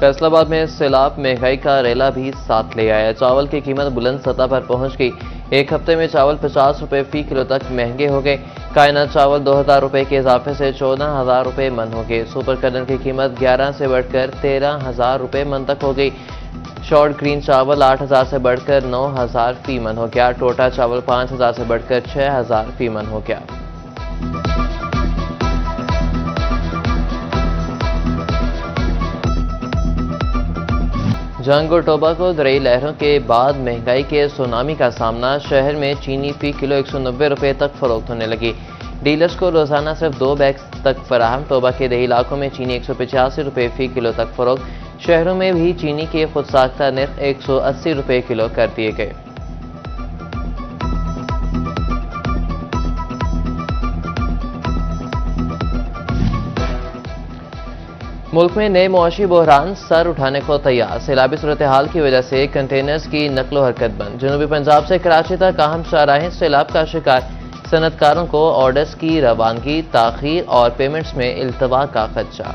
फैसलाबाद में सैलाब महंगाई का रेला भी साथ ले आया। चावल की कीमत बुलंद सतह पर पहुंच गई। एक हफ्ते में चावल 50 रुपए फी किलो तक महंगे हो गए। कायनात चावल 2000 रुपए के इजाफे से 14,000 रुपए मन हो गए। सुपर कटन की कीमत 11 से बढ़कर 13,000 रुपए मन तक हो गई। शॉर्ट ग्रीन चावल 8,000 से बढ़कर 9,000 फी मन हो गया। टोटा चावल 5,000 से बढ़कर 6,000 फी मन हो गया। जंग और टोबाको दरियाई लहरों के बाद महंगाई के सुनामी का सामना। शहर में चीनी फी किलो 190 रुपए तक फरोख्त होने लगी। डीलर्स को रोजाना सिर्फ 2 बैग्स तक फराहम। टोबा के दही इलाकों में चीनी 185 रुपए फी किलो तक फरोख्त। शहरों में भी चीनी के खुद साख्ता नर्ख 180 रुपए किलो कर दिए गए। मुल्क में नए मुआशी बहरान सर उठाने को तैयार। सैलाबी सूरत हाल की वजह से कंटेनर्स की नकलो हरकत बंद। जनूबी पंजाब से कराची तक अहम शाहराहें सैलाब का शिकार। सनतकारों को ऑर्डर्स की रवानगी, ताखीर और पेमेंट्स में इल्तवा का खदशा।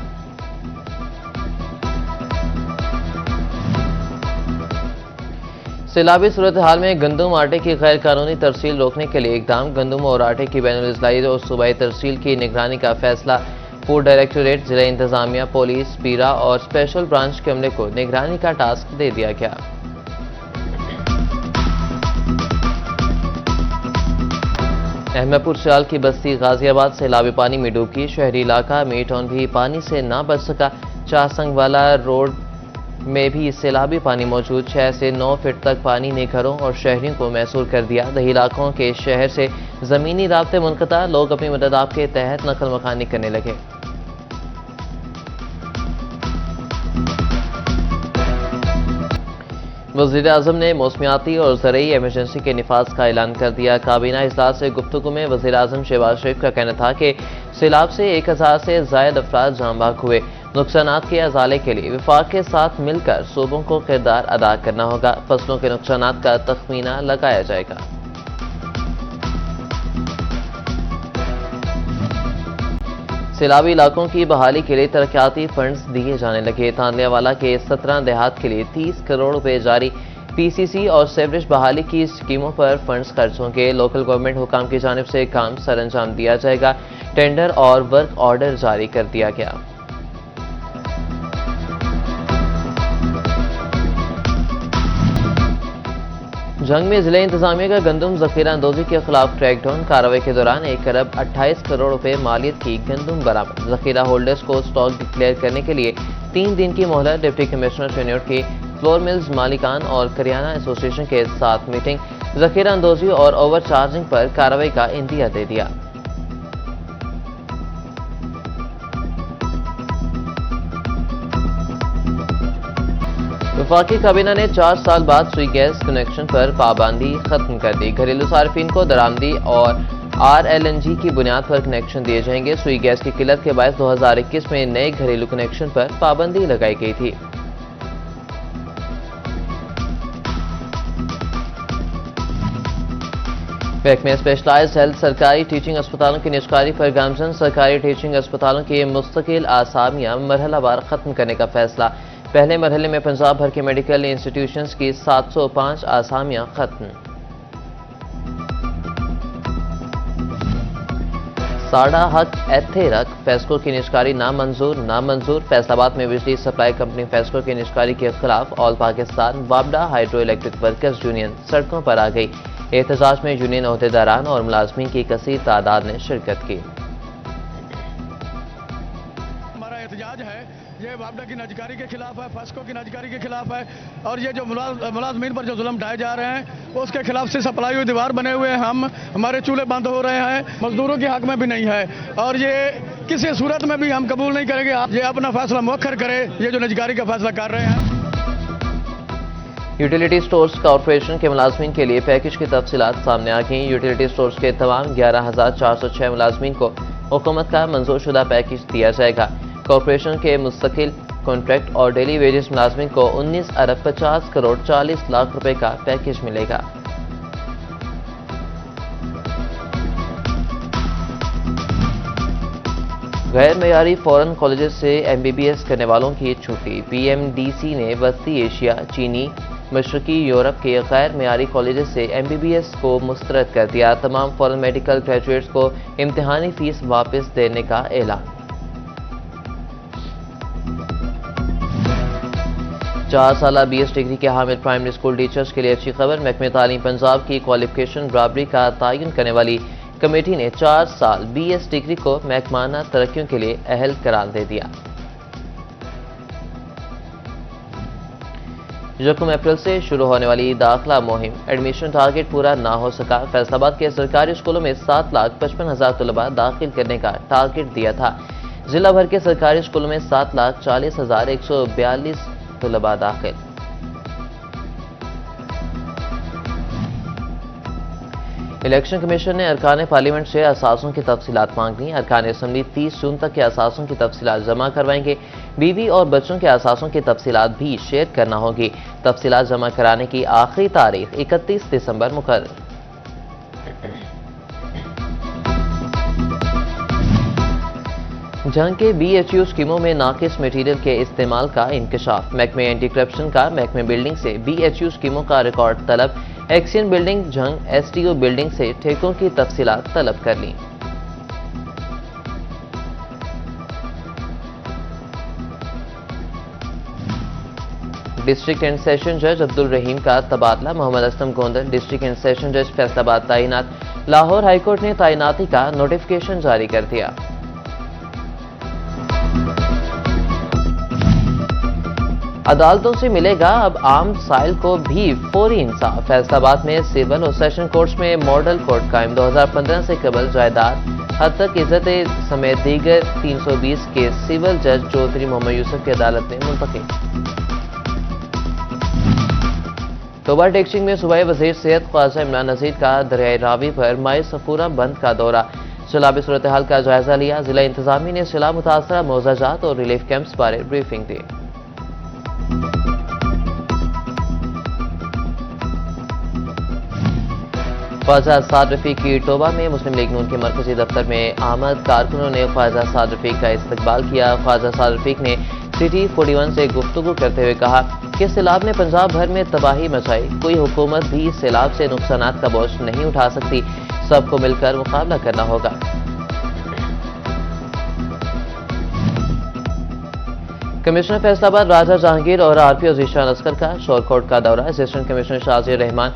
सैलाबी सूरत हाल में गंदम आटे की गैर कानूनी तरसील रोकने के लिए इकदाम। गंदम और आटे की बैनुल अज़लाई और सूबाई तरसील की निगरानी का फैसला। फूड डायरेक्टोरेट, जिला इंतजामिया, पुलिस, पीरा और स्पेशल ब्रांच के अमले को निगरानी का टास्क दे दिया गया। अहमदपुर सियाल की बस्ती गाजियाबाद सैलाबी पानी में डूबी। शहरी इलाका मीटाउन भी पानी से ना बच सका। चासंग वाला रोड में भी सैलाबी पानी मौजूद। 6 से 9 फीट तक पानी ने घरों और शहरियों को महसूर कर दिया। दही इलाकों के शहर से जमीनी राब्ते मुनक़ता। लोग अपनी मदद आप के तहत नकल मकानी करने लगे। वज़ीर-ए-आज़म ने मौसमियाती और ज़रई एमरजेंसी के निफाज का ऐलान कर दिया। काबीना इजलास से गुफ्तगू में वज़ीर-ए-आज़म शहबाज शरीफ का कहना था कि सैलाब से 1000 से ज़ायद अफराद जान बाग हुए। नुकसानात के अजाले के लिए विफाक के साथ मिलकर सूबों को किरदार अदा करना होगा। फसलों के नुकसानात का तखमीना लगाया जाएगा। सैलाबी इलाकों की बहाली के लिए तरक्याती फंड्स दिए जाने लगे। तांदियावाला के 17 देहात के लिए 30 करोड़ रुपए जारी। पीसीसी और सेवरेज बहाली की स्कीमों पर फंड्स खर्च होंगे। लोकल गवर्नमेंट हुकाम की जानिब से काम सर अंजाम दिया जाएगा। टेंडर और वर्क ऑर्डर जारी कर दिया गया। जंग में जिले इंतजामिया का गंदम जखीरा अंदोजी के खिलाफ क्रैकडाउन। कार्रवाई के दौरान 1 अरब 28 करोड़ रुपए मालियत की गंदम बरामद। जखीरा होल्डर्स को स्टॉक डिक्लेयर करने के लिए 3 दिन की मोहलत। डिप्टी कमिश्नर टेन्योर की फ्लोर मिल्स मालिकान और करियाना एसोसिएशन के साथ मीटिंग। जखीरा अंदोजी और ओवर चार्जिंग पर कार्रवाई का इंदिया दे दिया। वफाकी काबीना ने 4 साल बाद सुई गैस कनेक्शन पर पाबंदी खत्म कर दी। घरेलू सार्फिन को दरामदी और RLNG की बुनियाद पर कनेक्शन दिए जाएंगे। सुई गैस की किल्लत के बायस 2021 में नए घरेलू कनेक्शन पर पाबंदी लगाई गई थी। महकमे स्पेशलाइज्ड हेल्थ सरकारी टीचिंग अस्पतालों की निजकारी पर गामजन। सरकारी टीचिंग अस्पतालों की मुस्तकिल आसामियां मरहलावार खत्म करने का फैसला। पहले मरहले में पंजाब भर के मेडिकल इंस्टीट्यूशंस की 705 आसामियां खत्म। साड़ा हक एथे रख फेस्को की निजकारी नामंजूर। फैसलाबाद में बिजली सप्लाई कंपनी फेस्को की निजकारी के खिलाफ ऑल पाकिस्तान वापडा हाइड्रो इलेक्ट्रिक वर्कर्स यूनियन सड़कों पर आ गई। एहतजाज में यूनियन अहदेदारान और मुलाजमीन की कसीर तादाद ने शिरकत की। हमारा एहतजाज है ये वापडा की नजकारी के खिलाफ है, फेस्को की नजकारी के खिलाफ है और ये जो मुलाजमीन पर जो जुल्म ढाए जा रहे हैं उसके खिलाफ से सप्लाई हुई दीवार बने हुए हैं। हमारे चूल्हे बंद हो रहे हैं, मजदूरों के हक में भी नहीं है और ये किसी सूरत में भी हम कबूल नहीं करेंगे। आप ये अपना फैसला मुअख्खर करें, ये जो नजकारी का फैसला कर रहे हैं। यूटिलिटी स्टोर्स कॉर्पोरेशन के मुलाजमीन के लिए पैकेज की तफसीलात सामने आ गई। यूटिलिटी स्टोर्स के तमाम 11,406 मुलाजमीन को हुकूमत का मंजूरशुदा पैकेज दिया जाएगा। कॉर्पोरेशन के मुस्तकिल कॉन्ट्रैक्ट और डेली वेजेस मुलाजमीन को 19 अरब 50 करोड़ 40 लाख रुपए का पैकेज मिलेगा। गैर मयारी फॉरेन कॉलेजेस से MBBS करने वालों की छुट्टी। PMDC ने वस्ती एशिया, चीनी, मशरकी यूरोप के गैर मयारी कॉलेजेस से MBBS को मुस्तरद कर दिया। तमाम फॉरेन मेडिकल ग्रेजुएट्स को इम्तिहानी फीस वापस देने का ऐलान। 4 साल BS डिग्री के हामिल प्राइमरी स्कूल टीचर्स के लिए अच्छी खबर। महकमे तालीम पंजाब की क्वालिफिकेशन बराबरी का तयन करने वाली कमेटी ने 4 साल BS डिग्री को महकमाना तरक्कियों के लिए अहल करार दे दिया। 1 अप्रैल से शुरू होने वाली दाखिला मुहिम, एडमिशन टारगेट पूरा ना हो सका। फैसलाबाद के सरकारी स्कूलों में 7,55,000 तलबा दाखिल करने का टारगेट दिया था। जिला भर के सरकारी स्कूलों में 7,40,142 तलबा दाखिल। इलेक्शन कमीशन ने अरकान पार्लियामेंट से असासों की तफसीलात मांग ली। अरकान असम्बली 30 जून तक के असासों की तफसीलात जमा करवाएंगे। बीवी और बच्चों के असासों की तफसीलात भी शेयर करना होगी। तफसीलात जमा कराने की आखिरी तारीख 31 दिसंबर मुकर्रर। जंग के BHU स्कीमों में नाकिस मटीरियल के इस्तेमाल का इंकशाफ। महकमे एंटी करप्शन का महकमे बिल्डिंग से BHU स्कीमों का रिकॉर्ड तलब। एक्सियन बिल्डिंग जंग STO बिल्डिंग से ठेकों की तफसीलात तलब कर ली। डिस्ट्रिक्ट एंड सेशन जज अब्दुल रहीम का तबादला। Mohammad Aslam Gondal district and session जज फैसलाबाद तैनात। लाहौर हाईकोर्ट ने तैनाती का नोटिफिकेशन जारी कर दिया। अदालतों से मिलेगा अब आम साइल को भी फौरी इंसाफ। फैसलाबाद में सिविल और सेशन कोर्ट्स में मॉडल कोर्ट कायम। 2015 से कबल जायदाद हद तक इज्जत समेत दीगर 320 के सिविल जज चौधरी मोहम्मद यूसुफ की अदालत में मुंतकिल। तोबा टेक्सिंग में सूबाई वजीर सेहत ख्वाजा इमरान नजीर का दरियाई रावी पर माए सफूरा बंद का दौरा। सैलाबी सूरत हाल का जायजा लिया। जिला इंतजामिया ने सैलाब मुतासरा मौजाजात और रिलीफ कैंप्स बारे ब्रीफिंग दी। ख्वाजा साद रफीक की टोबा में मुस्लिम लीग नून के मरकजी दफ्तर में आमद। कारकुनों ने ख्वाजा साद रफीक का इस्तकबाल किया। ख्वाजा साद रफीक ने सिटी 41 से गुफ्तगू करते हुए कहा कि सैलाब ने पंजाब भर में तबाही मचाई। कोई हुकूमत भी सैलाब से नुकसानात का बोझ नहीं उठा सकती। सबको मिलकर मुकाबला करना होगा। कमिश्नर फैसलाबाद राजा जहांगीर और RPO जीशान असकर का शोरकोट का दौरा। Assistant commissioner Shajir Rehman,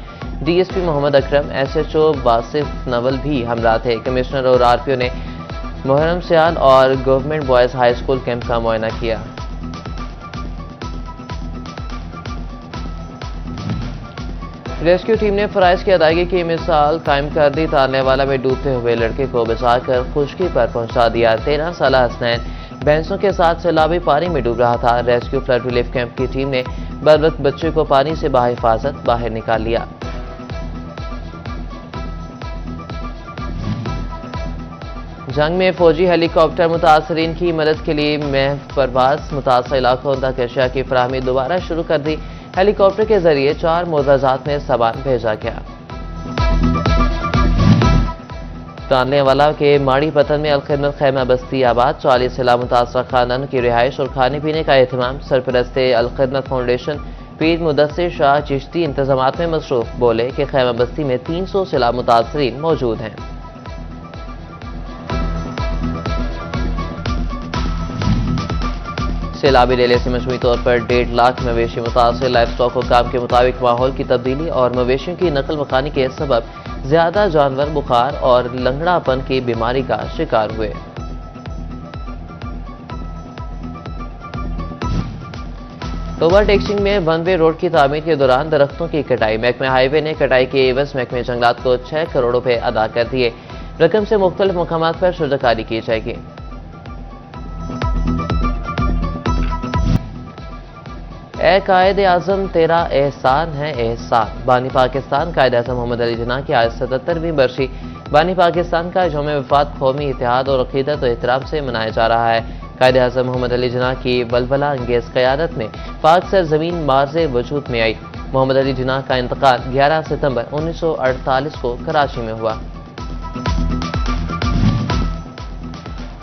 DSP Mohammad Akram, SHO Basif Nawal भी हमरा थे। कमिश्नर और RPO ने मुहर्रम सियाल और government boys high school camp का मुआयना किया। रेस्क्यू टीम ने फराइज की अदायगी की मिसाल कायम कर दी। तारने वाला में डूबते हुए लड़के को बचाकर खुशकी पर पहुंचा दिया। 13 साल हसनैन भैंसों के साथ सैलाबी पानी में डूब रहा था। रेस्क्यू फ्लड रिलीफ कैंप की टीम ने बरवक्त बच्चे को पानी से बाहिफाजत बाहर निकाल लिया। जंग में फौजी हेलीकॉप्टर मुतासरीन की मदद के लिए महव परवाज। मुतासर इलाकों तक अशिया की फराहमी दोबारा शुरू कर दी। हेलीकॉप्टर के जरिए 4 मोजाजात में सामान भेजा गया। तानलेवाला के माड़ी पतन में अलखिदमत खैमा बस्ती आबाद। 40 सैलाब मुतासरा खानदानों की रिहाइश और खाने पीने का एहतमाम। सरपरस्ते अलखिदमत फाउंडेशन पीर मुदस्सिर शाह चिश्ती इंतजामात में मसरूफ। बोले कि खैमा बस्ती में 300 सैलाब मुतासरीन मौजूद हैं। सैलाबी रेले से मजमूई तौर पर 1.5 लाख मवेशी मुतासर। लाइफ स्टॉक हुकाम के मुताबिक माहौल की तब्दीली और मवेशियों की नकल मकानी के सबब ज्यादा जानवर बुखार और लंगड़ापन की बीमारी का शिकार हुए। तोबा टेक्सिंग में 1 वे रोड की तामीर के दौरान दरख्तों की कटाई। महकमे हाईवे ने कटाई के एवज महकमे जंगलात को 6 करोड़ रुपए अदा कर दिए। रकम से मुख्तलिफ मकामात पर शुजरकारी की जाएगी। ए कायद आजम तेरा एहसान है एहसान। बानी पाकिस्तान कायद आजम मोहम्मद अली जिन्ना की आज 77वीं बरसी। बानी पाकिस्तान का यौम वफात कौमी इत्तेहाद और अकीदत और एहतराम से मनाया जा रहा है। कायद आजम मोहम्मद अली जिन्ना की वलवला अंगेज क़यादत में पाक सरजमीन मार्ज़े वजूद में आई। मोहम्मद अली जिन्ना का इंतकाल 11 सितंबर 1948 को कराची में हुआ।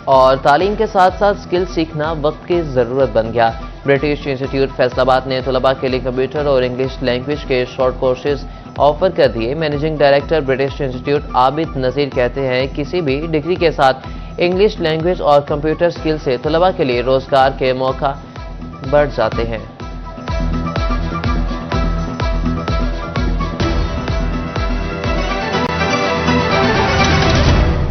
और तालीम के साथ साथ स्किल सीखना वक्त की ज़रूरत बन गया। ब्रिटिश इंस्टीट्यूट फैसलाबाद ने तलबा के लिए कंप्यूटर और इंग्लिश लैंग्वेज के शॉर्ट कोर्सेज ऑफर कर दिए। Managing director British institute Abid Nazir कहते हैं, किसी भी डिग्री के साथ इंग्लिश लैंग्वेज और कंप्यूटर स्किल से तलबा के लिए रोजगार के मौका बढ़ जाते हैं।